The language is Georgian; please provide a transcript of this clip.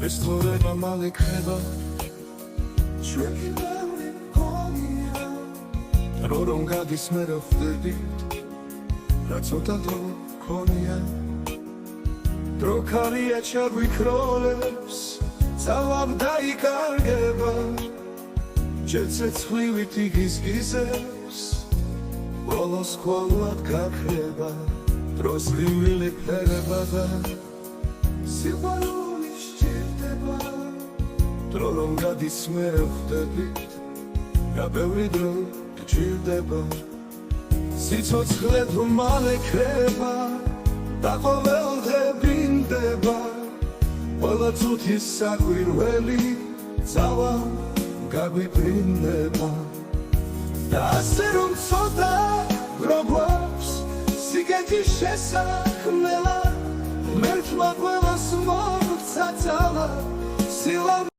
ეს თორება მალე ქრება ჩვენი ბევრი მგონია რომ გადის მე რა ხვდები რა ცოტა დრო ქონია დრო ქარია ჩაგვიქროლებს ძალამ დაიკარგება ჩეცეცხლივით იგიზგიზებს ბოლოს ყოვლად გაქრება დროს ლივილი ფერება და სიყვარული სჭირდება დრო რომ გადის მე რა ხვდებით რა ბევრი დრო გჭირდება სიცოცხლე თუ მალე ქრება და ყოველ დღე ბრინდება ყველა წუთის საკვირველი ძალა გაგვიბრინდება და ასე რომ ცოტა გროგვებს სიგეთის შესაქმნელად მერთმა ყველას მოგცა ძალა სილამაზე